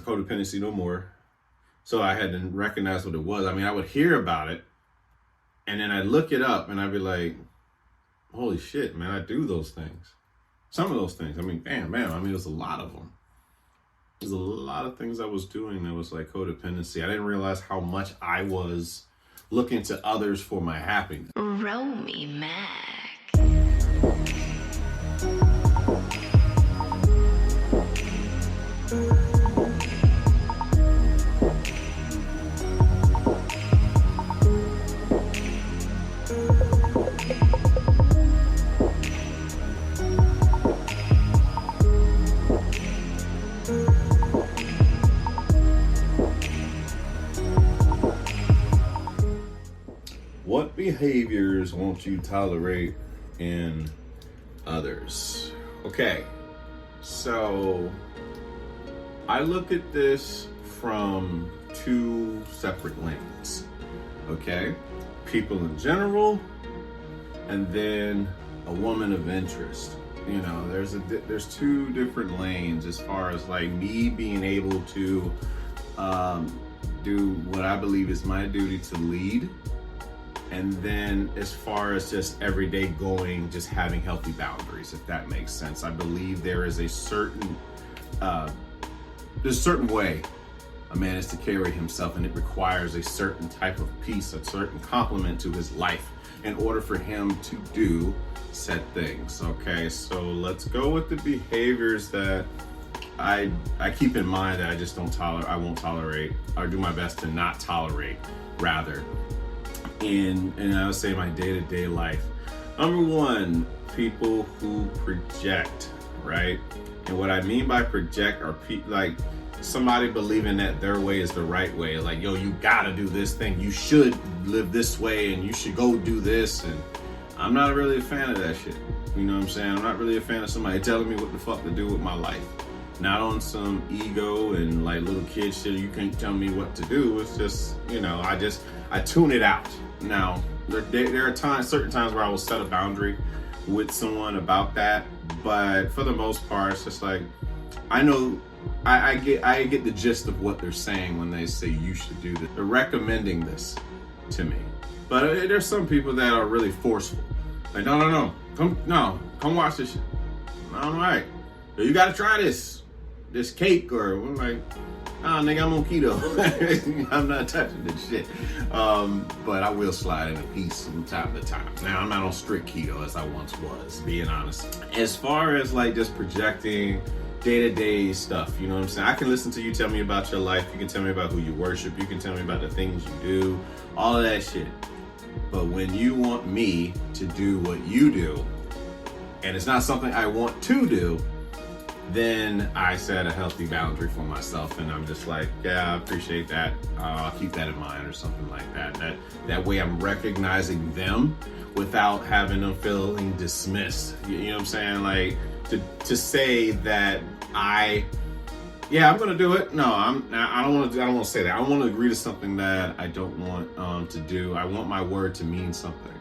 Codependency no more. So I had to recognize what it was. I mean, I would hear about it and then I'd look it up and I'd be like, holy shit, man, I do those things. Some of those things. I mean, bam, bam. I mean, there's a lot of them. There's a lot of things I was doing that was like codependency. I didn't realize how much I was looking to others for my happiness. Roll me, Mac. What behaviors won't you tolerate in others? Okay, so I look at this from two separate lanes. Okay, people in general, and then a woman of interest. You know, there's two different lanes as far as like me being able to do what I believe is my duty to lead. And then as far as just everyday going, just having healthy boundaries, if that makes sense. I believe there is a certain way a man is to carry himself, and it requires a certain type of peace, a certain complement to his life in order for him to do said things. Okay, so let's go with the behaviors that I keep in mind that I just don't tolerate, I won't tolerate, or do my best to not tolerate, rather. And I would say my day-to-day life. Number one, people who project, right? And what I mean by project are like somebody believing that their way is the right way. Like, yo, you gotta do this thing. You should live this way and you should go do this. And I'm not really a fan of that shit. You know what I'm saying? I'm not really a fan of somebody telling me what the fuck to do with my life. Not on some ego and like little kid shit. You can't tell me what to do. It's just, you know, I tune it out. Now, there are certain times where I will set a boundary with someone about that, but for the most part, it's just like, I know, I get the gist of what they're saying when they say you should do this. They're recommending this to me. But there's some people that are really forceful. Like, no, come watch this shit. All right, you gotta try this cake, or I'm like, nigga, I'm on keto. I'm not touching this shit. But I will slide in a piece from time to time. Now, I'm not on strict keto as I once was, being honest. As far as like just projecting day-to-day stuff, you know what I'm saying? I can listen to you tell me about your life. You can tell me about who you worship. You can tell me about the things you do, all of that shit. But when you want me to do what you do, and it's not something I want to do, then I set a healthy boundary for myself, and I'm just like, yeah, I appreciate that. I'll keep that in mind, or something like that. That way I'm recognizing them without having them feeling dismissed. You know what I'm saying? Like to say that I yeah, I'm gonna do it. No, I don't want to. I don't want to say that. I want to agree to something that I don't want to do. I want my word to mean something,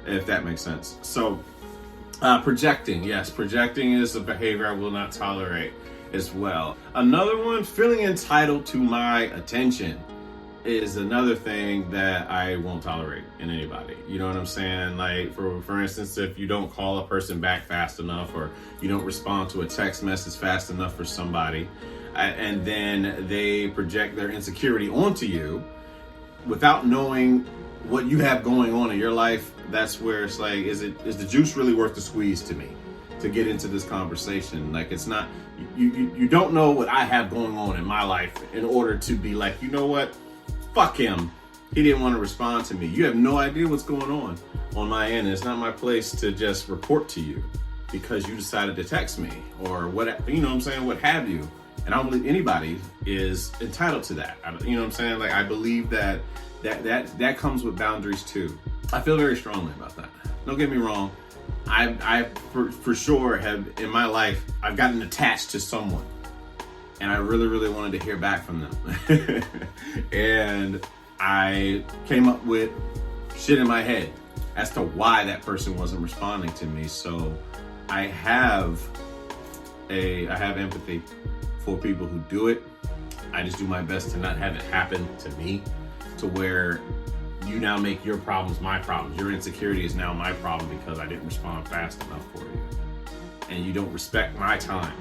if that makes sense. So, projecting. Yes, projecting is a behavior I will not tolerate as well. Another one, feeling entitled to my attention, is another thing that I won't tolerate in anybody. You know what I'm saying? Like, for instance, if you don't call a person back fast enough, or you don't respond to a text message fast enough for somebody, and then they project their insecurity onto you without knowing what you have going on in your life, that's where it's like, is the juice really worth the squeeze to me to get into this conversation? Like, it's not, you don't know what I have going on in my life in order to be like, you know what? Fuck him. He didn't want to respond to me. You have no idea what's going on my end. It's not my place to just report to you because you decided to text me or what, you know what I'm saying? What have you? And I don't believe anybody is entitled to that. You know what I'm saying? Like, I believe that comes with boundaries too. I feel very strongly about that. Don't get me wrong. I for sure have in my life, I've gotten attached to someone and I really, really wanted to hear back from them. And I came up with shit in my head as to why that person wasn't responding to me. So I have empathy for people who do it. I just do my best to not have it happen to me, to where you now make your problems my problems. Your insecurity is now my problem because I didn't respond fast enough for you. And you don't respect my time.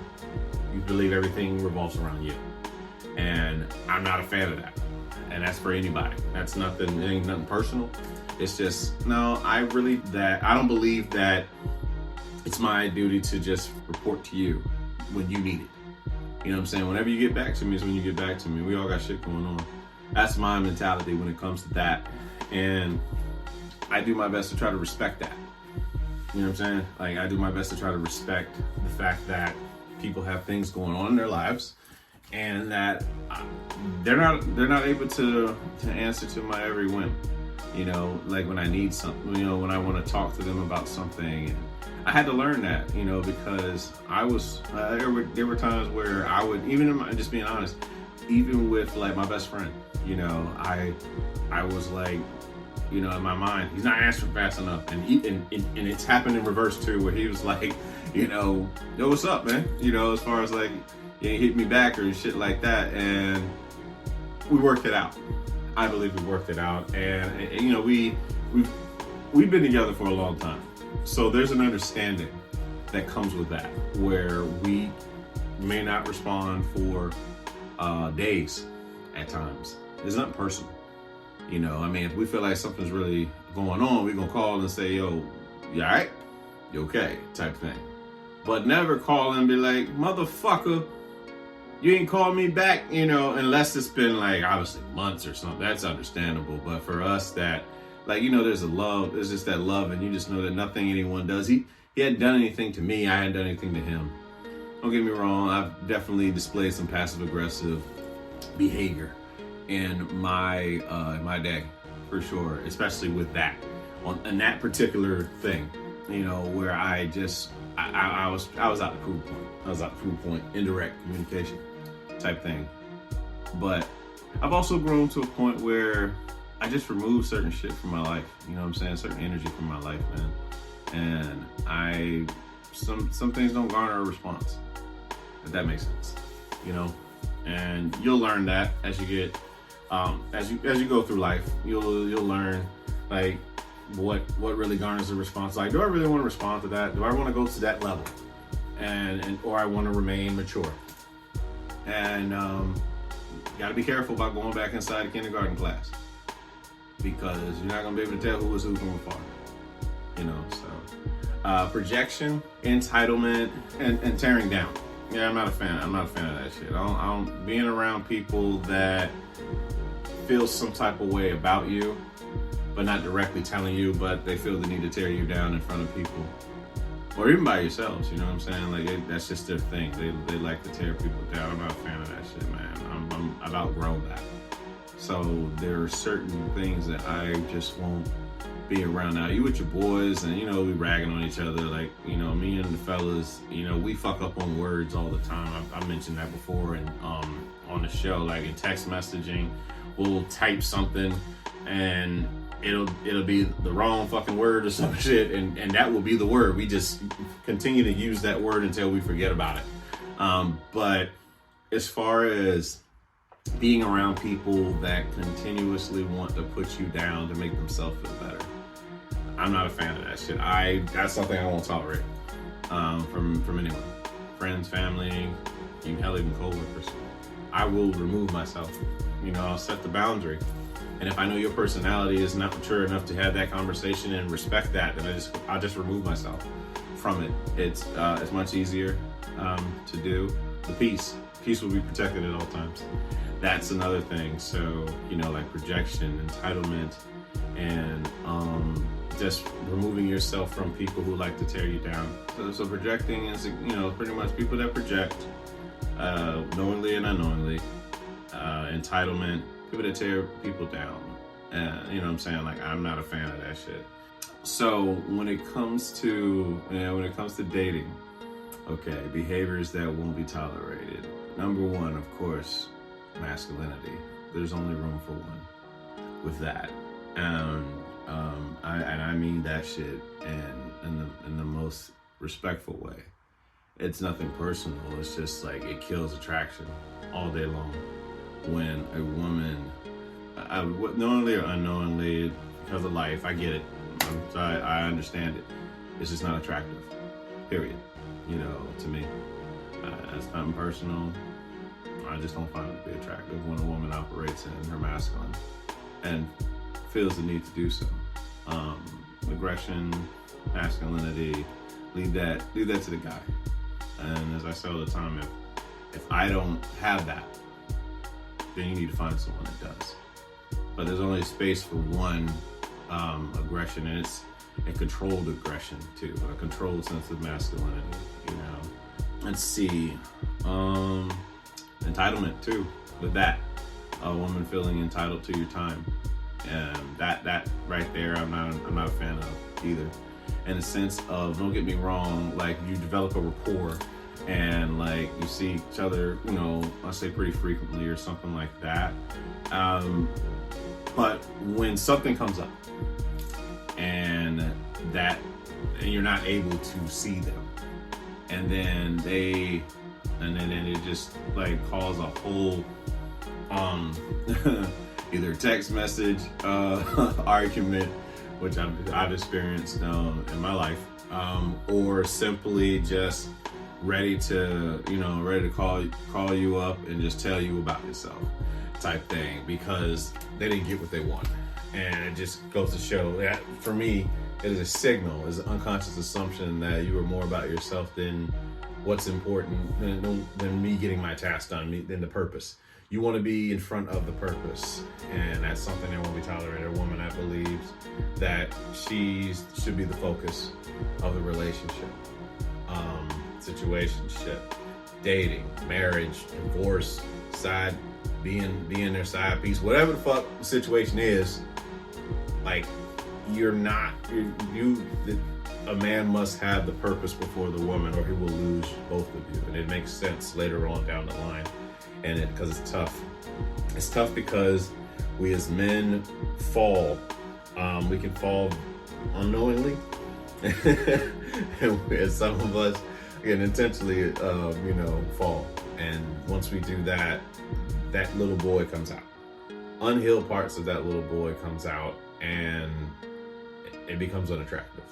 You believe everything revolves around you. And I'm not a fan of that. And that's for anybody. That's nothing, it ain't nothing personal. It's just, no, I don't believe that it's my duty to just report to you when you need it. You know what I'm saying? Whenever you get back to me is when you get back to me. We all got shit going on. That's my mentality when it comes to that. And I do my best to try to respect that. You know what I'm saying? Like, I do my best to try to respect the fact that people have things going on in their lives and that they're not able to answer to my every whim. You know, like when I need something, you know, when I want to talk to them about something. And I had to learn that, you know, because there were times where I would, just being honest, even with like my best friend, you know, I was like, you know, in my mind, he's not answering fast enough. And it's happened in reverse too, where he was like, you know, yo, what's up, man? You know, as far as like, you ain't hit me back or shit like that. And we worked it out. I believe we worked it out. And you know, we've been together for a long time. So there's an understanding that comes with that, where we may not respond for days at times. It's not personal. You know, I mean, if we feel like something's really going on, we're going to call and say, yo, you all right? You okay? Type thing. But never call and be like, motherfucker, you ain't called me back, you know, unless it's been like obviously months or something. That's understandable. But for us that, like, you know, there's just that love, and you just know that nothing anyone does. He hadn't done anything to me. I hadn't done anything to him. Don't get me wrong. I've definitely displayed some passive aggressive behavior in my day, for sure, especially with that, on that particular thing, you know, where I was out the proof point. I was out the proof point, indirect communication type thing. But I've also grown to a point where I just remove certain shit from my life. You know what I'm saying? Certain energy from my life, man. And some things don't garner a response, if that makes sense, you know. And you'll learn that as you get, as you go through life. You'll learn like what really garners a response. Like, do I really want to respond to that? Do I want to go to that level? And or I want to remain mature. And got to be careful about going back inside a kindergarten class, because you're not gonna be able to tell who was who from afar. You know, so projection, entitlement, and tearing down. Yeah, I'm not a fan of that shit. I don't being around people that feel some type of way about you, but not directly telling you, but they feel the need to tear you down in front of people, or even by yourselves. You know what I'm saying? Like, that's just their thing. They like to tear people down. I'm not a fan of that shit, man. I've outgrown that. So there are certain things that I just won't be around. Now you with your boys and, we ragging on each other. Like, me and the fellas, we fuck up on words all the time. I mentioned that before and on the show, like in text messaging, we'll type something and it'll be the wrong fucking word or some shit, and that will be the word. We just continue to use that word until we forget about it. But as far as being around people that continuously want to put you down to make themselves feel better, I'm not a fan of that shit. That's something I won't tolerate from anyone. Friends, family, even coworkers. I will remove myself. I'll set the boundary. And if I know your personality is not mature enough to have that conversation and respect that, then I'll just remove myself from it. It's much easier to do. The peace will be protected at all times. That's another thing. So, like projection, entitlement, and just removing yourself from people who like to tear you down. So projecting is, pretty much people that project knowingly and unknowingly. Entitlement, people that tear people down. You know what I'm saying? Like, I'm not a fan of that shit. So when it comes to dating, okay, behaviors that won't be tolerated. Number one, of course, masculinity. There's only room for one with that. And I mean that shit in the most respectful way. It's nothing personal. It's just like it kills attraction all day long when a woman, knowingly or unknowingly, because of life, I get it. So I understand it. It's just not attractive. Period. To me, it's nothing personal. I just don't find it to be attractive when a woman operates in her masculine and feels the need to do so. Aggression, masculinity, leave that to the guy. And as I say all the time, if I don't have that, then you need to find someone that does. But there's only space for one aggression, and it's a controlled aggression too, a controlled sense of masculinity. Let's see, entitlement too. With that, a woman feeling entitled to your time, and that right there, I'm not a fan of either. In a sense of, don't get me wrong, like you develop a rapport and like you see each other, I say pretty frequently or something like that. But when something comes up and you're not able to see them, and then it just like cause a whole either text message argument, which I've experienced in my life, or simply just ready to call you up and just tell you about yourself type thing, because they didn't get what they want. And it just goes to show that for me, it is a signal, it's an unconscious assumption that you are more about yourself than what's important, than me getting my task done, than the purpose. You want to be in front of the purpose, and that's something that won't be tolerated. A woman that believes that she should be the focus of the relationship, situationship, dating, marriage, divorce, being their side piece, whatever the fuck the situation is. Like, a man must have the purpose before the woman, or he will lose both of you. And it makes sense later on down the line. And because it's tough. It's tough because we as men fall. We can fall unknowingly. And some of us can intentionally, fall. And once we do that, that little boy comes out. Unhealed parts of that little boy comes out, and it becomes unattractive.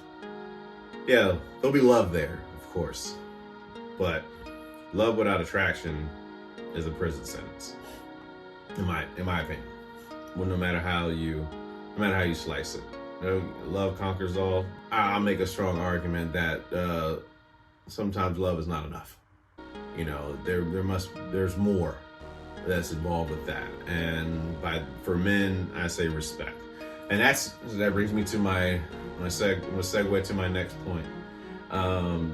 Yeah, there'll be love there, of course. But love without attraction is a prison sentence, in my opinion. Well, no matter how you slice it, love conquers all. I'll make a strong argument that sometimes love is not enough. There's more that's involved with that. And for men, I say respect, and that brings me to my segue to my next point.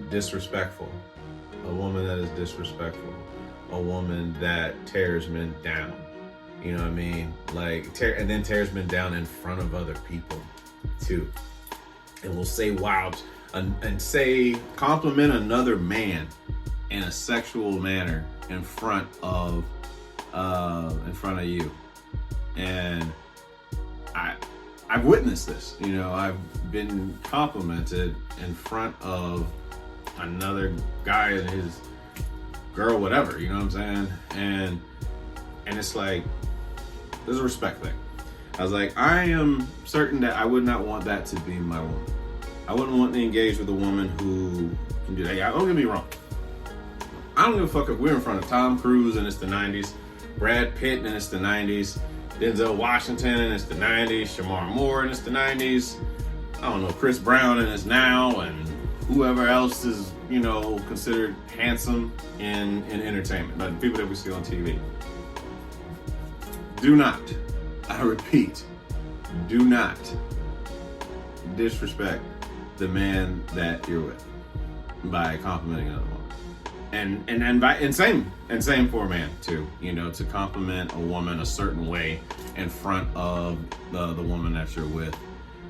Disrespectful. A woman that is disrespectful. A woman that tears men down. You know what I mean? And then tears men down in front of other people. too. It will say wild and say compliment another man in a sexual manner in front of you. And I've witnessed this. You know, I've been complimented in front of another guy and his girl, whatever, you know what I'm saying? And it's like, there's a respect thing. I was like, I am certain that I would not want that to be my woman. I wouldn't want to engage with a woman who can do that. Yeah, don't get me wrong. I don't give a fuck if we're in front of Tom Cruise and it's the 90s, Brad Pitt and it's the 90s, Denzel Washington and it's the 90s, Shamar Moore and it's the 90s, I don't know, Chris Brown and it's now, and whoever else is, you know, considered handsome in entertainment, like the people that we see on TV. Do not, I repeat, do not disrespect the man that you're with by complimenting another woman. And same for a man too, you know, to compliment a woman a certain way in front of the woman that you're with.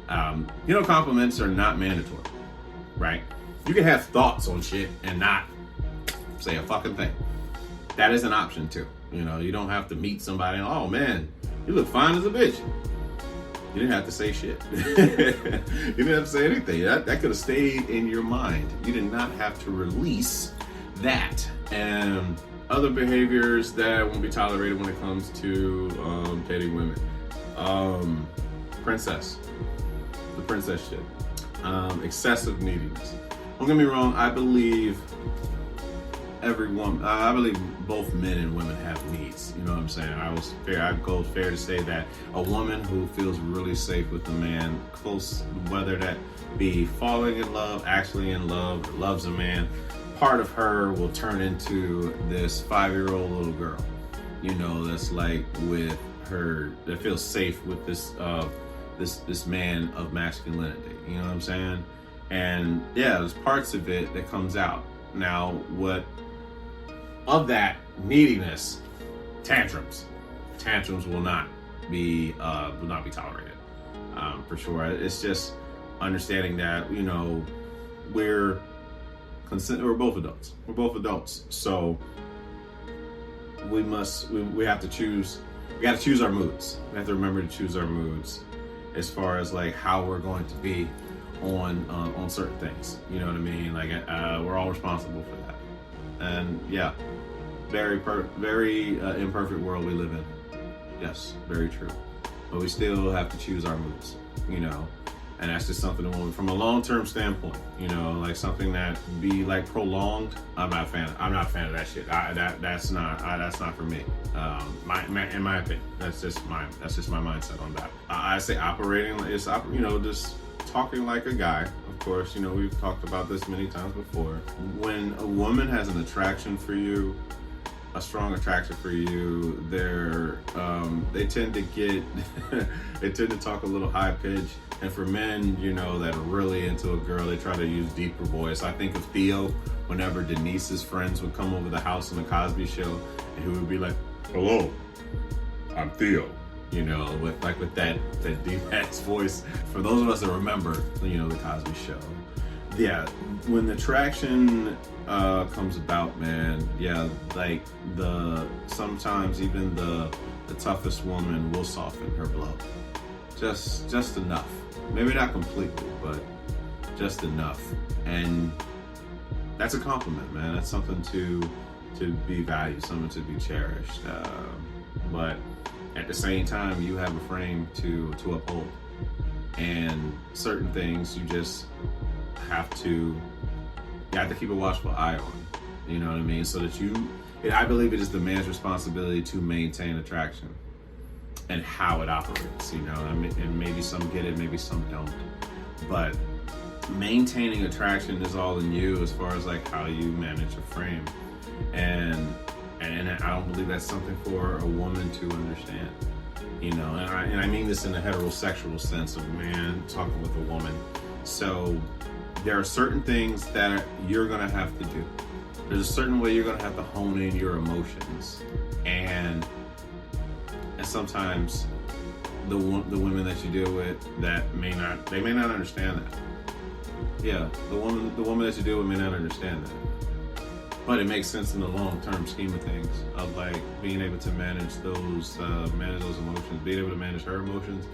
You know, compliments are not mandatory, right? You can have thoughts on shit and not say a fucking thing. That is an option too. You know, you don't have to meet somebody and, oh man, you look fine as a bitch. You didn't have to say shit. You didn't have to say anything. That could have stayed in your mind. You did not have to release that. And other behaviors that won't be tolerated when it comes to dating women. Princess. The princess shit. Excessive neediness. Don't get me wrong, I believe every woman, I believe both men and women have needs. You know what I'm saying? I'd go fair to say that a woman who feels really safe with a man, close, whether that be falling in love, actually in love, or loves a man, part of her will turn into this 5-year-old little girl. You know, that's like with her, that feels safe with this this man of masculinity. You know what I'm saying? And yeah, there's parts of it that comes out. Now, what of that neediness, tantrums will not be tolerated, for sure. It's just understanding that, you know, we're both adults. We're both adults, so we have to choose. We got to choose our moods. We have to remember to choose our moods as far as like how we're going to be on certain things. You know what I mean? Like we're all responsible for that. And yeah, very imperfect world we live in. Yes, very true. But we still have to choose our moods, you know. And that's just something from a long-term standpoint, you know, like something that be like prolonged. I'm not a fan of that shit. That's not for me. In my opinion, that's just my mindset on that. I say operating is, you know, just talking like a guy. Of course, you know, we've talked about this many times before. When a woman has an attraction for you, a strong attraction for you, they tend to talk a little high pitch. And for men, you know, that are really into a girl, they try to use deeper voice. I think of Theo, whenever Denise's friends would come over the house on the Cosby Show, and he would be like, "Hello, I'm Theo." You know, with that deep ass voice. For those of us that remember, you know, the Cosby Show. Yeah, when the attraction comes about, man, yeah, like sometimes even the toughest woman will soften her blow. Just enough. Maybe not completely, but just enough. And that's a compliment, man. That's something to be valued, something to be cherished. But at the same time, you have a frame to uphold. And certain things you just have to keep a watchful eye on. You know what I mean? So that I believe it is the man's responsibility to maintain attraction and how it operates, you know. I mean, and maybe some get it, maybe some don't. But maintaining attraction is all in you as far as like how you manage a frame. And I don't believe that's something for a woman to understand. You know, and I mean this in a heterosexual sense of a man talking with a woman. So there are certain things that you're gonna have to do. There's a certain way you're gonna have to hone in your emotions. And sometimes the women that you deal with that may not understand that. Yeah, the woman that you deal with may not understand that. But it makes sense in the long-term scheme of things, of like being able to manage those emotions, being able to manage her emotions,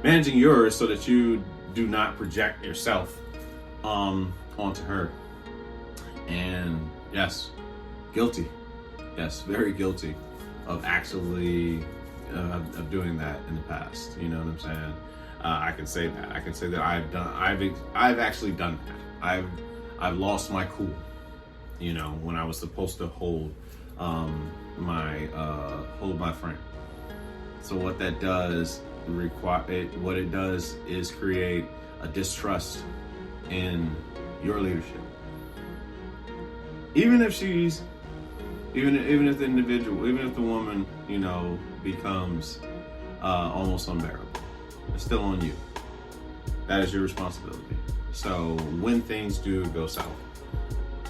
managing yours so that you do not project yourself onto her. And yes, guilty. Yes, very guilty of actually of doing that in the past. You know what I'm saying? I can say that. I can say that I've actually done that. I've lost my cool. You know, when I was supposed to hold my friend. So what that does what it does is create a distrust in your leadership. Even if the individual, even if the woman, you know, becomes almost unbearable, it's still on you. That is your responsibility. So when things do go south,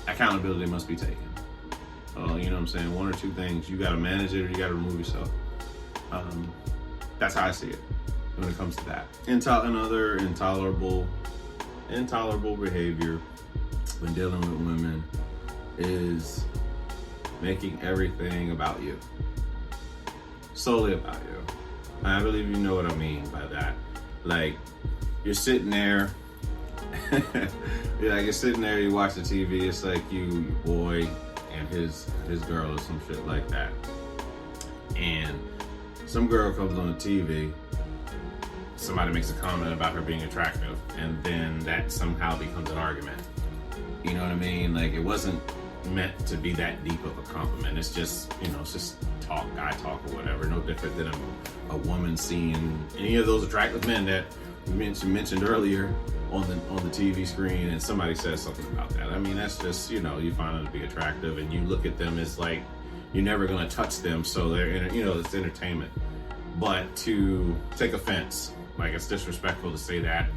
accountability must be taken. You know what I'm saying? One or two things. You got to manage it or you got to remove yourself. That's how I see it when it comes to that. Another intolerable behavior when dealing with women is making everything about you. Solely about you. I believe you know what I mean by that. Like, you're sitting there, you're sitting there, you watch the TV, it's like your boy and his girl or some shit like that. And some girl comes on the TV, somebody makes a comment about her being attractive, and then that somehow becomes an argument. You know what I mean? Like, it wasn't meant to be that deep of a compliment. It's just, you know, it's just talk, guy talk or whatever. No different than a woman seeing any of those attractive men that we mentioned earlier on the TV screen, and somebody says something about that. I mean, that's just, you know, you find them to be attractive and you look at them as like you're never gonna touch them, so they're, you know, it's entertainment. But to take offense, like, it's disrespectful to say that,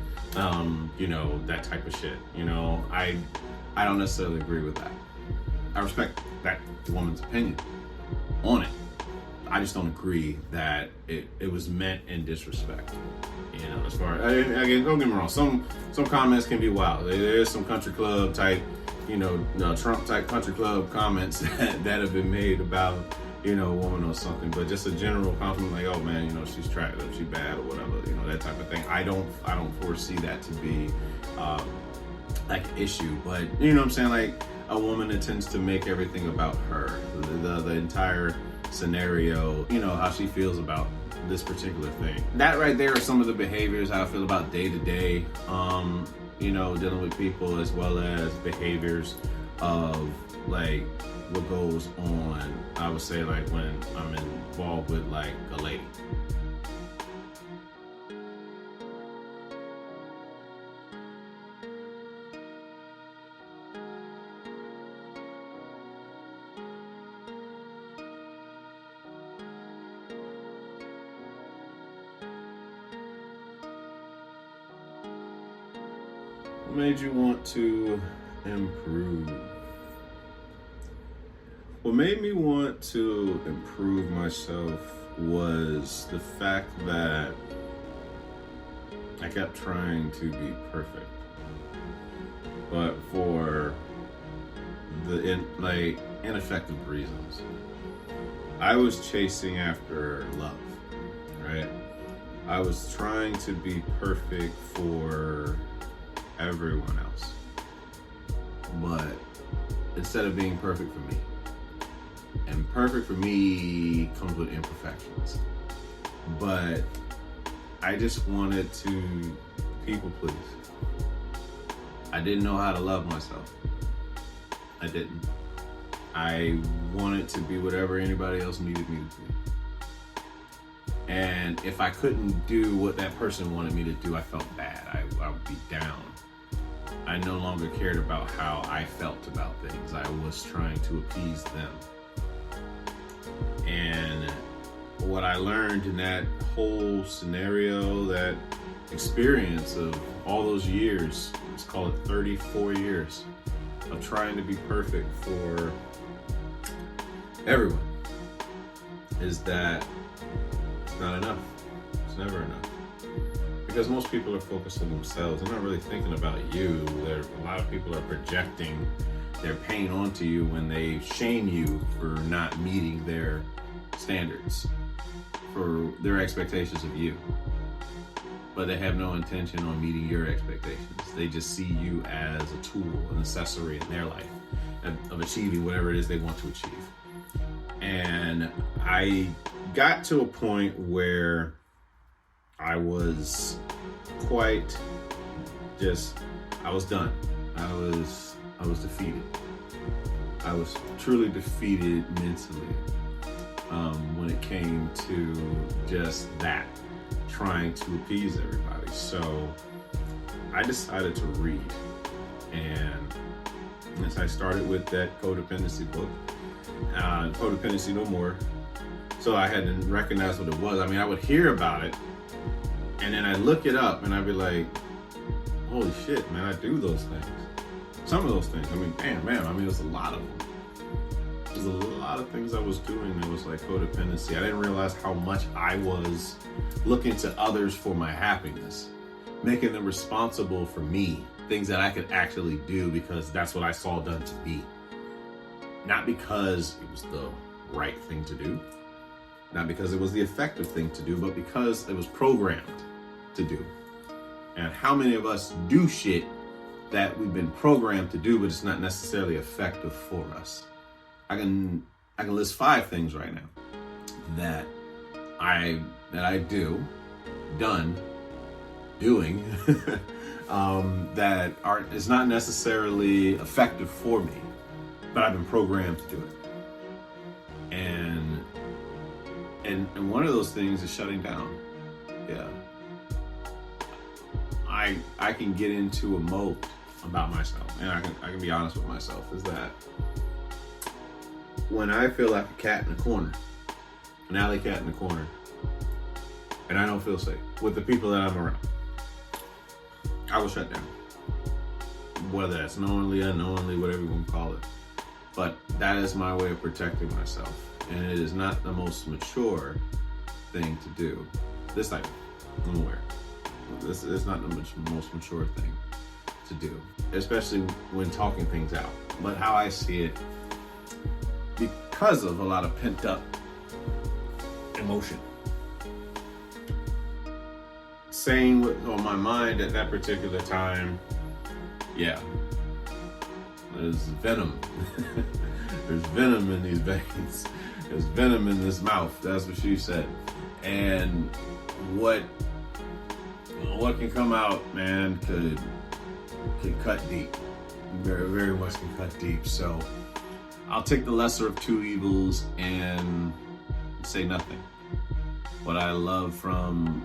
you know, that type of shit. You know, I don't necessarily agree with that. I respect that woman's opinion on it. I just don't agree that it was meant in disrespect. You know, as far again, don't get me wrong. Some comments can be wild. There's some country club type, you know, Trump type country club comments that have been made about, you know, a woman or something. But just a general compliment, like, oh man, you know, she's attractive, she's bad or whatever, you know, that type of thing. I don't foresee that to be like an issue. But you know what I'm saying? Like, a woman that tends to make everything about her, the entire scenario, you know, how she feels about this particular thing. That right there are some of the behaviors, how I feel about day to day, you know, dealing with people, as well as behaviors of like what goes on, I would say, like when I'm involved with like a lady. What made you want to improve? What made me want to improve myself was the fact that I kept trying to be perfect, but for the ineffective reasons. I was chasing after love, right? I was trying to be perfect for everyone else, but instead of being perfect for me. And perfect for me comes with imperfections. But I just wanted to people please. I didn't know how to love myself. I didn't. I wanted to be whatever anybody else needed me to be. And if I couldn't do what that person wanted me to do, I felt bad. I would be down. I no longer cared about how I felt about things. I was trying to appease them. And what I learned in that whole scenario, that experience of all those years, let's call it 34 years of trying to be perfect for everyone, is that it's not enough. It's never enough. Because most people are focused on themselves. They're not really thinking about you. A lot of people are projecting their pain onto you when they shame you for not meeting their standards, for their expectations of you. But they have no intention on meeting your expectations. They just see you as a tool, an accessory in their life of achieving whatever it is they want to achieve. And I got to a point where I was I was done. I was defeated. I was truly defeated mentally when it came to just that, trying to appease everybody. So I decided to read, and as I started with that codependency book, Codependency No More, so I hadn't recognized what it was. I mean, I would hear about it, and then I'd look it up, and I'd be like, holy shit, man, I do those things. Some of those things. I mean, damn, man, I mean, there's a lot of them. There's a lot of things I was doing that was like codependency. I didn't realize how much I was looking to others for my happiness, making them responsible for me, things that I could actually do because that's what I saw done to me. Not because it was the right thing to do, not because it was the effective thing to do, but because it was programmed to do. And how many of us do shit that we've been programmed to do, but it's not necessarily effective for us? I can list 5 things right now that I doing that is not necessarily effective for me, but I've been programmed to do it. And one of those things is shutting down. Yeah. I can get into a mode about myself, and I can be honest with myself, is that when I feel like a cat in the corner, an alley cat in the corner, and I don't feel safe with the people that I'm around, I will shut down. Whether that's knowingly, unknowingly, whatever you want to call it. But that is my way of protecting myself. And it is not the most mature thing to do. This type, I'm aware. This is not the most mature thing to do, especially when talking things out. But how I see it, because of a lot of pent up emotion, saying what's on my mind at that particular time, yeah, there's venom. There's venom in these veins. There's venom in this mouth. That's what she said. And what can come out, man, could cut deep. Very, very much can cut deep. So I'll take the lesser of 2 evils and say nothing. What I love from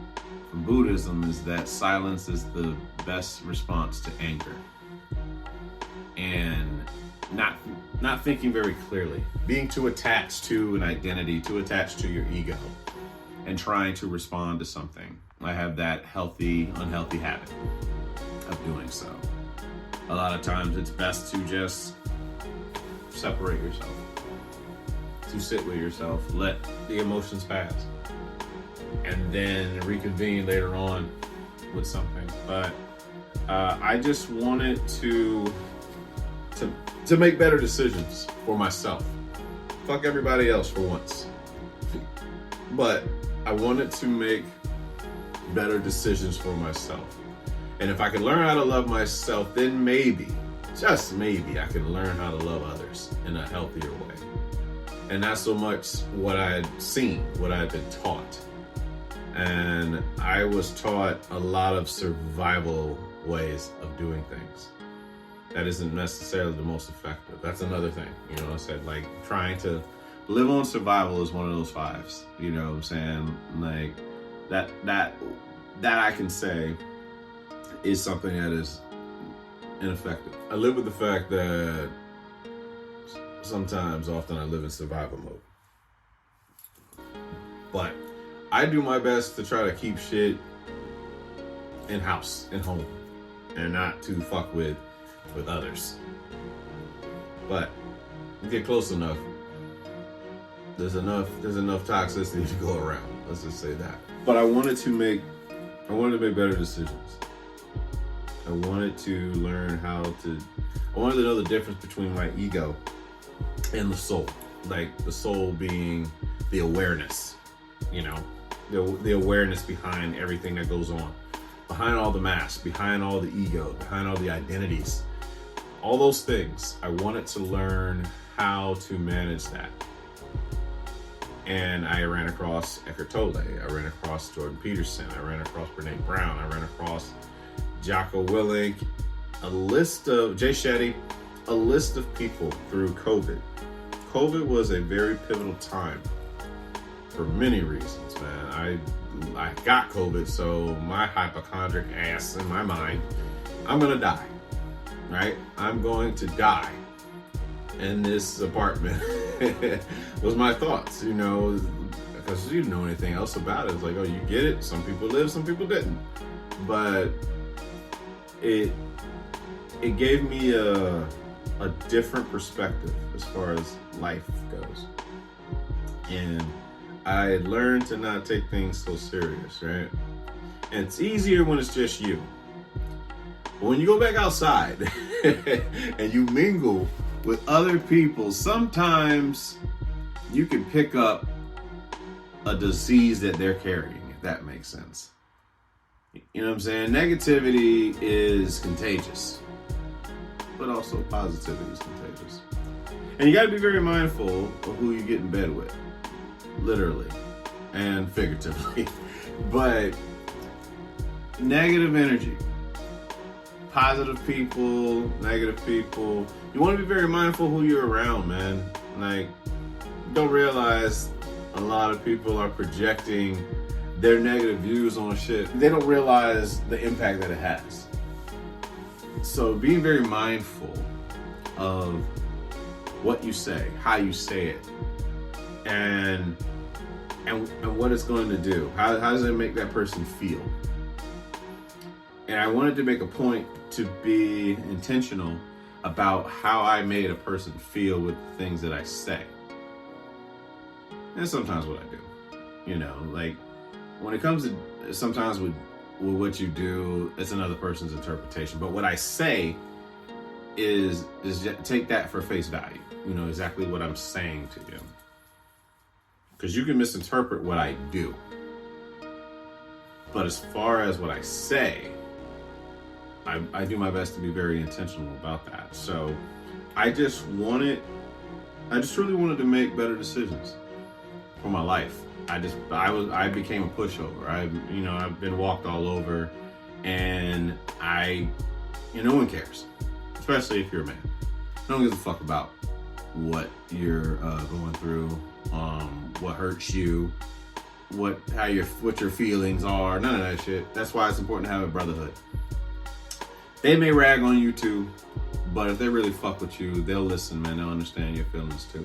Buddhism is that silence is the best response to anger. And not thinking very clearly, being too attached to an identity, too attached to your ego, and trying to respond to something. I have that healthy, unhealthy habit of doing so. A lot of times it's best to just separate yourself, to sit with yourself, let the emotions pass, and then reconvene later on with something. But I just wanted to make better decisions for myself. Fuck everybody else for once. But I wanted to make better decisions for myself. And if I can learn how to love myself, then maybe, just maybe, I can learn how to love others in a healthier way. And not so much what I had seen, what I had been taught. And I was taught a lot of survival ways of doing things. That isn't necessarily the most effective. That's another thing. You know, I said, like, trying to live on survival is one of those 5s. You know what I'm saying? Like, that I can say is something that is ineffective. I live with the fact that often I live in survival mode. But I do my best to try to keep shit in-house, in home, and not to fuck with others. But you get close enough, there's enough toxicity to go around. Let's just say that. But I wanted to make better decisions. I wanted to learn I wanted to know the difference between my ego and the soul. Like the soul being the awareness, the awareness behind everything that goes on, behind all the masks, behind all the ego, behind all the identities, all those things. I wanted to learn how to manage that. And I ran across Eckhart Tolle. I ran across Jordan Peterson. I ran across Brene Brown. I ran across Jocko Willink, a list of J.E.T.Sense, a list of people through COVID. COVID was a very pivotal time for many reasons, man. I got COVID, so my hypochondriac ass in my mind, I'm gonna die, right? I'm going to die in this apartment was my thoughts, because you didn't know anything else about it. It's like, oh, you get it. Some people lived, some people didn't. But it gave me a different perspective as far as life goes. And I learned to not take things so serious, right? And it's easier when it's just you. But when you go back outside and you mingle with other people, sometimes you can pick up a disease that they're carrying, if that makes sense. You know what I'm saying? Negativity is contagious, but also positivity is contagious. And you got to be very mindful of who you get in bed with, literally and figuratively. But negative energy, positive people, negative people, you want to be very mindful who you're around, man. Like, you don't realize a lot of people are projecting their negative views on shit. They don't realize the impact that it has. So being very mindful of what you say, how you say it, and what it's going to do. How does it make that person feel? And I wanted to make a point to be intentional about how I made a person feel with the things that I say. And sometimes what I do. Like when it comes to sometimes with what you do, it's another person's interpretation. But what I say is just take that for face value. Exactly what I'm saying to you. Because you can misinterpret what I do. But as far as what I say, I do my best to be very intentional about that. So I just really wanted to make better decisions for my life. I became a pushover. I've been walked all over, and no one cares, especially if you're a man. No one gives a fuck about what you're going through, what hurts you, what your feelings are. None of that shit. That's why it's important to have a brotherhood. They may rag on you too, but if they really fuck with you, they'll listen, man. They'll understand your feelings too.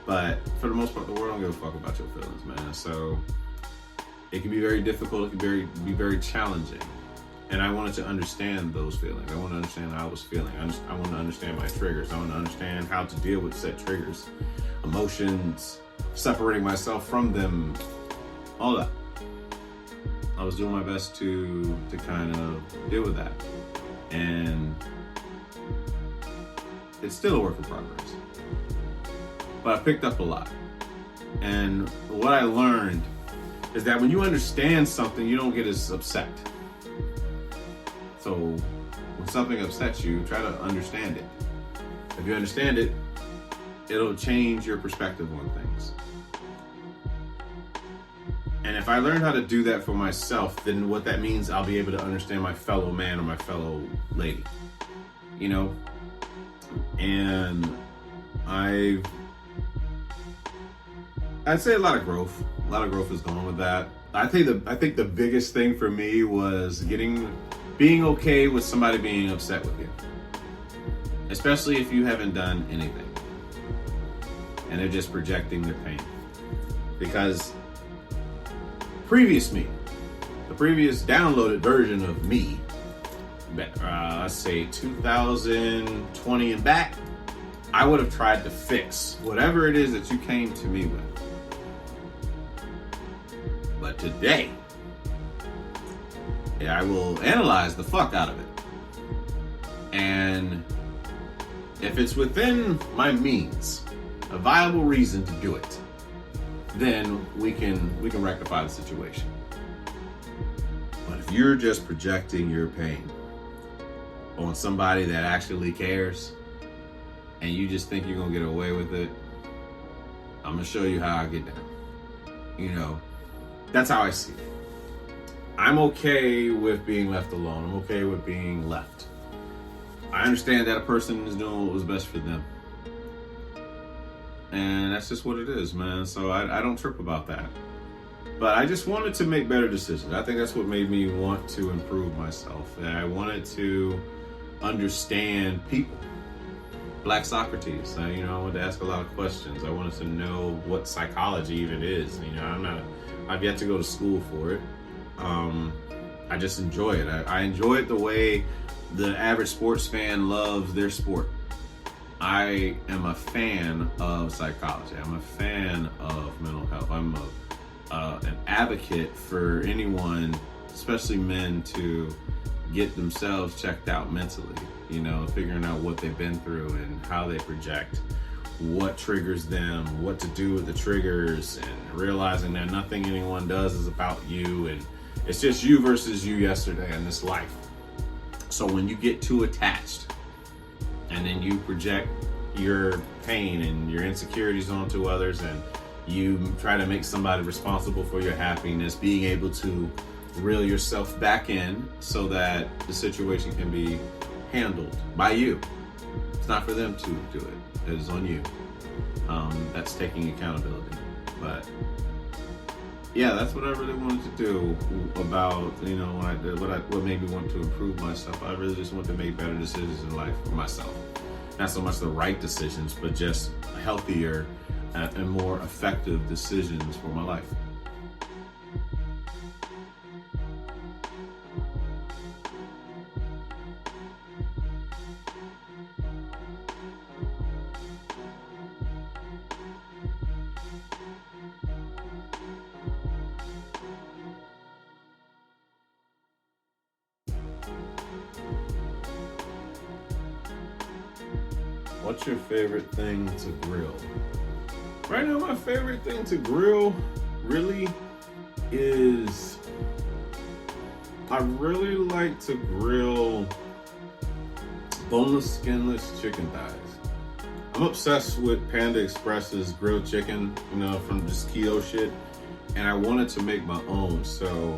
But for the most part, the world don't give a fuck about your feelings, man. So it can be very difficult. It can be very challenging. And I wanted to understand those feelings. I want to understand how I was feeling. I want to understand my triggers. I want to understand how to deal with said triggers, emotions, separating myself from them, all that. I was doing my best to kind of deal with that. And it's still a work in progress. But I picked up a lot. And what I learned is that when you understand something, you don't get as upset. So when something upsets you, try to understand it. If you understand it, it'll change your perspective on things. And if I learn how to do that for myself, then what that means, I'll be able to understand my fellow man or my fellow lady. And I'd say a lot of growth is going with that. I think the biggest thing for me was being okay with somebody being upset with you, especially if you haven't done anything and they're just projecting their pain. Because the previous downloaded version of me, let's say 2020 and back, I would have tried to fix whatever it is that you came to me with. today, I will analyze the fuck out of it. And if it's within my means, a viable reason to do it, then we can rectify the situation. But if you're just projecting your pain on somebody that actually cares, and you just think you're gonna get away with it, I'm gonna show you how I get down. You know, that's how I see it. I'm okay with being left alone. I'm okay with being left. I understand that a person is doing what was best for them. And that's just what it is, man. So I don't trip about that. But I just wanted to make better decisions. I think that's what made me want to improve myself. And I wanted to understand people. Black Socrates. I wanted to ask a lot of questions. I wanted to know what psychology even is. I've yet to go to school for it. I just enjoy it. I enjoy it the way the average sports fan loves their sport. I am a fan of psychology. I'm a fan of mental health. I'm an advocate for anyone, especially men, to get themselves checked out mentally. Figuring out what they've been through and how they project, what triggers them, what to do with the triggers, and realizing that nothing anyone does is about you, and it's just you versus you yesterday in this life. So when you get too attached and then you project your pain and your insecurities onto others, and you try to make somebody responsible for your happiness, being able to reel yourself back in so that the situation can be handled by you. It's not for them to do it. It is on you. That's taking accountability. But yeah, that's what I really wanted to do about, what made me want to improve myself. I really just want to make better decisions in life for myself. Not so much the right decisions, but just healthier and more effective decisions for my life. What's your favorite thing to grill? Right now, my favorite thing to grill really is, I really like to grill boneless, skinless chicken thighs. I'm obsessed with Panda Express's grilled chicken, from just keto shit, and I wanted to make my own. So,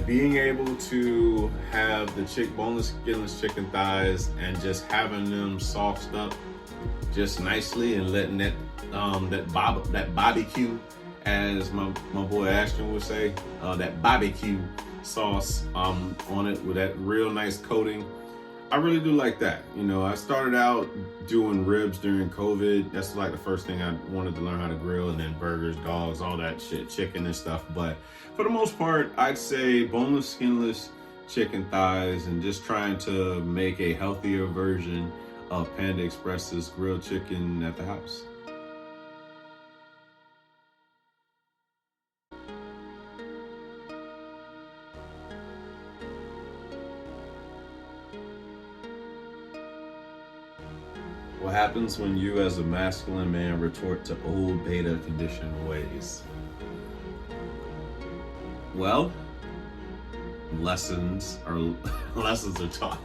being able to have the boneless, skinless chicken thighs and just having them sauced up just nicely and letting that barbecue, as my boy Ashton would say, that barbecue sauce on it with that real nice coating. I really do like that. I started out doing ribs during COVID. That's the first thing I wanted to learn how to grill, and then burgers, dogs, all that shit, chicken and stuff. But for the most part, I'd say boneless, skinless chicken thighs, and just trying to make a healthier version of Panda Express's grilled chicken at the house. What happens when you as a masculine man retort to old beta conditioned ways? Well, lessons are taught.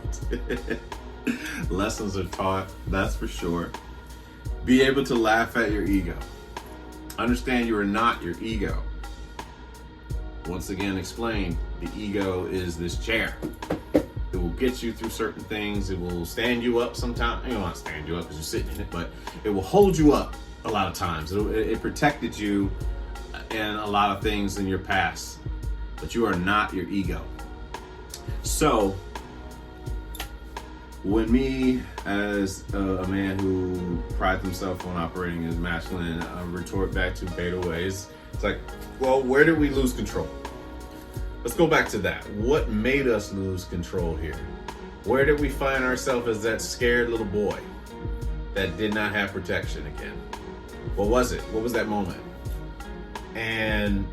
Lessons are taught, that's for sure. Be able to laugh at your ego. Understand you are not your ego. Once again, explain, the ego is this chair. It will get you through certain things. It will stand you up sometimes. It will not stand you up because you're sitting in it, but it will hold you up a lot of times. It protected you in a lot of things in your past, but you are not your ego. So, when me, as a man who prides himself on operating as masculine, retort back to beta ways, it's like, well, where did we lose control? Let's go back to that. What made us lose control here? Where did we find ourselves as that scared little boy that did not have protection again? What was it? What was that moment? And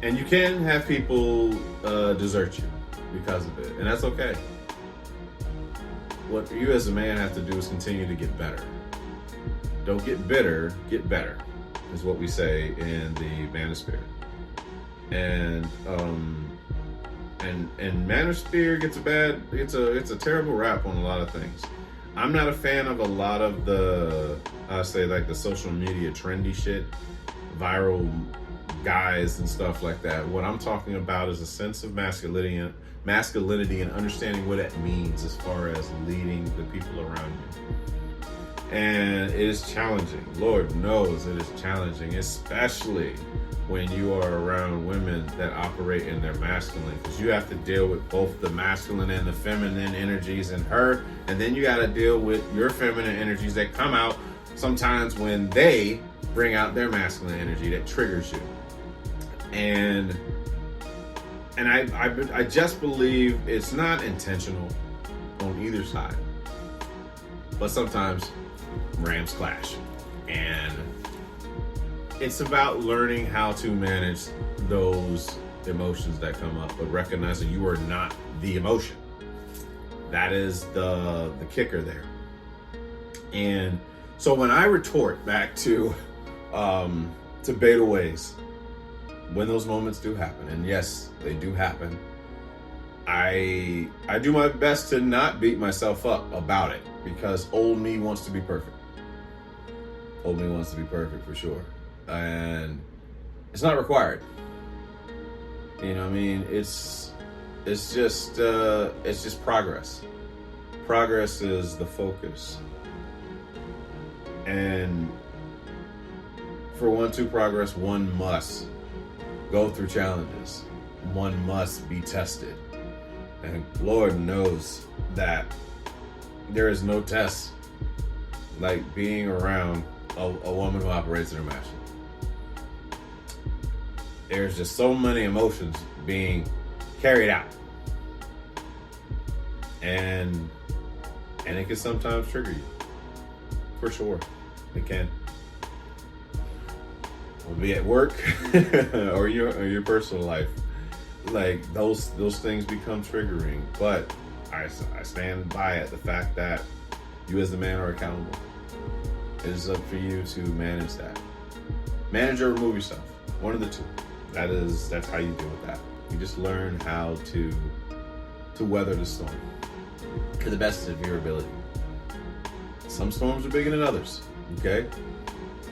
And you can have people desert you because of it, and that's okay. What you as a man have to do is continue to get better. Don't get bitter, get better, is what we say in the Manosphere. And Manosphere gets it's a terrible rap on a lot of things. I'm not a fan of a lot of the the social media trendy shit, viral guys and stuff like that. What I'm talking about is a sense of masculinity and understanding what that means as far as leading the people around you. And it is challenging. Lord knows it is challenging, especially when you are around women that operate in their masculine, because you have to deal with both the masculine and the feminine energies in her, and then you got to deal with your feminine energies that come out sometimes when they bring out their masculine energy that triggers you. And I just believe it's not intentional on either side, but sometimes rams clash, and it's about learning how to manage those emotions that come up, but recognizing you are not the emotion. That is the kicker there. And so when I retort back to beta ways, when those moments do happen, and yes, they do happen, I do my best to not beat myself up about it, because old me wants to be perfect. Old me wants to be perfect for sure. And it's not required. You know what I mean? It's just progress. Progress is the focus. And for one to progress, one must go through challenges. One must be tested. And Lord knows that there is no test like being around a woman who operates in her masculine. There's just so many emotions being carried out. And it can sometimes trigger you. For sure. It can. It'll be at work or your personal life. Like those things become triggering. But I stand by it, the fact that you as the man are accountable. It is up for you to manage that. Manage or remove yourself. One of the two. That's how you deal with that. You just learn how to weather the storm to the best of your ability. Some storms are bigger than others. Okay?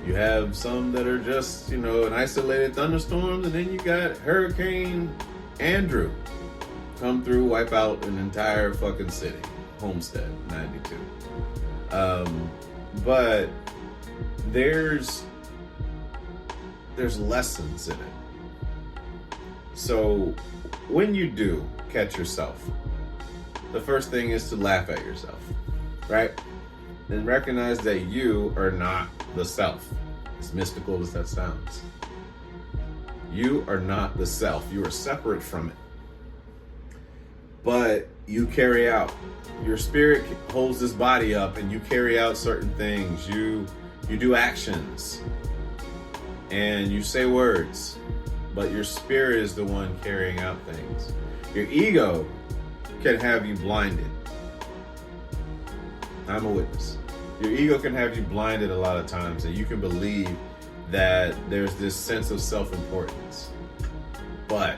You have some that are just, an isolated thunderstorm, and then you got Hurricane Andrew come through, wipe out an entire fucking city. Homestead, 92. But there's lessons in it. So when you do catch yourself, the first thing is to laugh at yourself, right? And recognize that you are not the self, as mystical as that sounds. You are not the self. You are separate from it. But you carry out. Your spirit holds this body up, and you carry out certain things. You do actions, and you say words, but your spirit is the one carrying out things. Your ego can have you blinded. I'm a witness. Your ego can have you blinded a lot of times, and you can believe that there's this sense of self-importance. But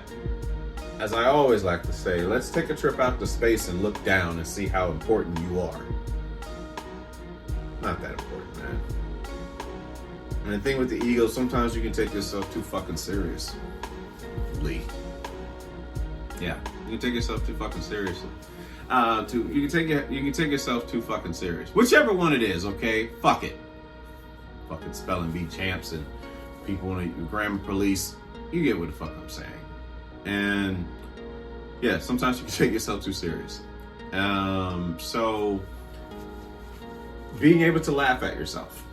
as I always like to say, let's take a trip out to space and look down and see how important you are. Not that important, man. And the thing with the ego, sometimes you can take yourself too fucking seriously. Yeah, you can take yourself too fucking seriously. You can take yourself too fucking serious. Whichever one it is, okay? Fuck it. Fucking spelling bee champs and people in the grammar police. You get what the fuck I'm saying. And yeah, sometimes you can take yourself too serious. So being able to laugh at yourself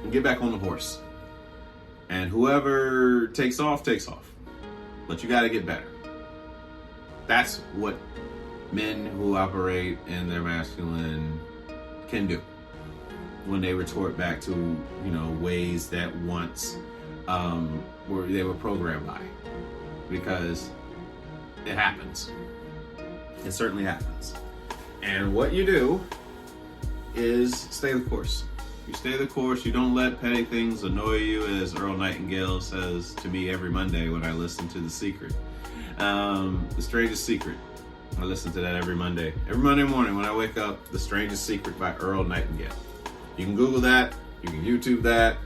and get back on the horse. And whoever takes off, takes off. But you got to get better. That's what men who operate in their masculine can do when they retort back to, ways that once they were programmed by, because it happens. It certainly happens. And what you do is stay the course. You stay the course. You don't let petty things annoy you, as Earl Nightingale says to me every Monday when I listen to The Secret. The Strangest Secret. I listen to that every Monday. Every Monday morning when I wake up, The Strangest Secret by Earl Nightingale. You can Google that. You can YouTube that.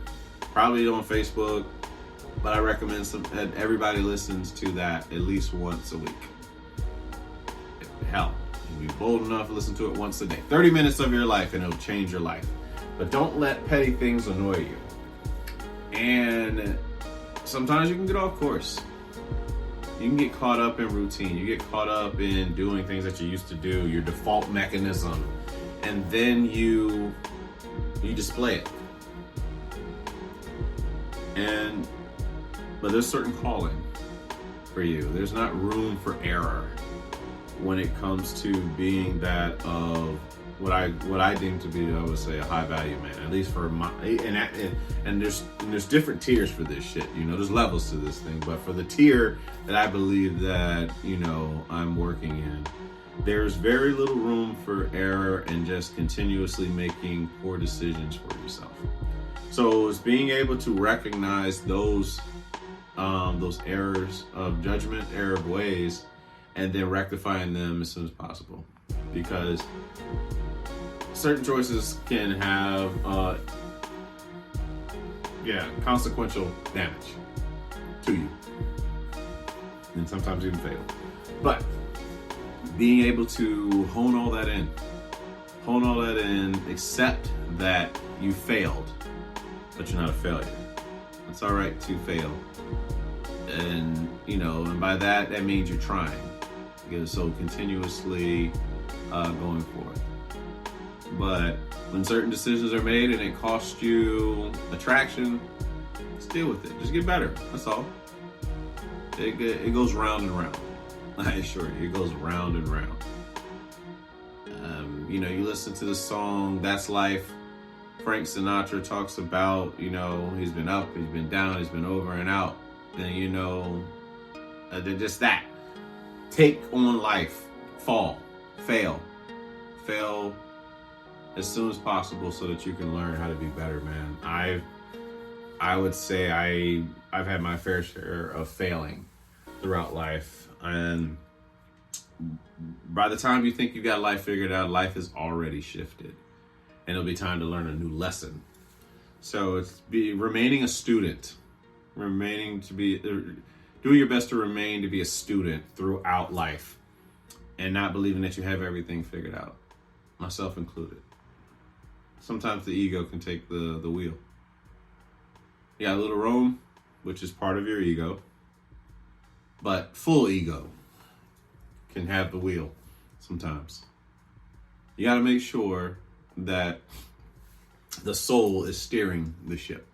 Probably on Facebook. But I recommend that everybody listens to that at least once a week. Hell, you'll be bold enough to listen to it once a day. 30 minutes of your life and it'll change your life. But don't let petty things annoy you. And sometimes you can get off course. You can get caught up in routine. You get caught up in doing things that you used to do, your default mechanism. And then you display it. But there's certain calling for you. There's not room for error when it comes to being that of what I deem to be, I would say, a high value man. At least for my and there's different tiers for this shit. You know, there's levels to this thing. But for the tier that I believe that, you know, I'm working in, there's very little room for error and just continuously making poor decisions for yourself. So it's being able to recognize those errors of judgment, error of ways, and then rectifying them as soon as possible. Because certain choices can have consequential damage to you. And sometimes even fatal. But being able to hone all that in, accept that you failed, but you're not a failure. It's all right to fail. And, you know, and by that means you're trying. So continuously going forward. But when certain decisions are made and it costs you attraction, just deal with it. Just get better. That's all. It goes round and round. I assure you, it goes round and round. You know, you listen to the song "That's Life." Frank Sinatra talks about, you know, he's been up, he's been down, he's been over and out. And, you know, just that. Take on life. Fall. Fail as soon as possible so that you can learn how to be better, man. I would say I've had my fair share of failing throughout life. And by the time you think you got life figured out, life has already shifted. And it'll be time to learn a new lesson. So it's remaining a student. Doing your best to remain to be a student throughout life. And not believing that you have everything figured out. Myself included. Sometimes the ego can take the wheel. You got a little Rome, which is part of your ego. But full ego can have the wheel sometimes. You got to make sure that the soul is steering the ship.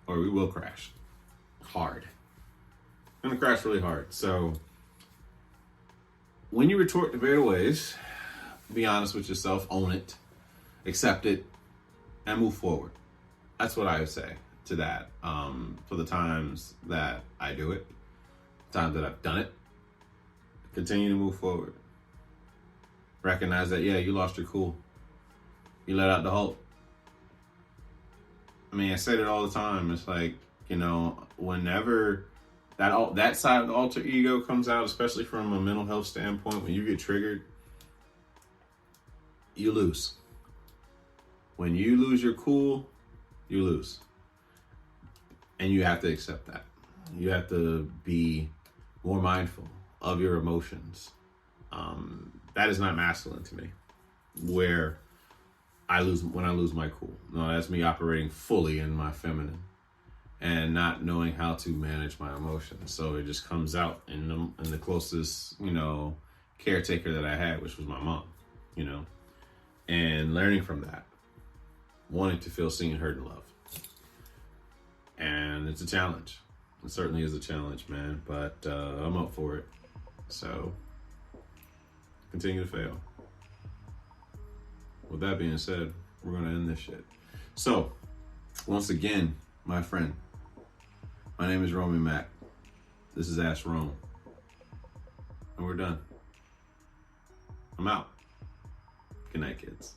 Or we will crash. Hard. I'm going to crash really hard. So when you retort to better ways, be honest with yourself, own it, accept it, and move forward. That's what I would say to that. For the times that I do it, the times that I've done it, continue to move forward. Recognize that, yeah, you lost your cool. You let out the Hulk. I mean, I say it all the time. It's like, you know, whenever that side of the alter ego comes out, especially from a mental health standpoint, when you get triggered, you lose. When you lose your cool, you lose. And you have to accept that. You have to be more mindful of your emotions. That is not masculine to me. When I lose my cool. No, that's me operating fully in my feminine and not knowing how to manage my emotions. So it just comes out in the closest, you know, caretaker that I had, which was my mom, you know, and learning from that, wanting to feel seen, heard, and loved. And it's a challenge. It certainly is a challenge, man, but I'm up for it. So continue to fail. With that being said, we're going to end this shit. So once again, my friend. My name is Romy Mack. This is Ask Rome. And we're done. I'm out. Good night, kids.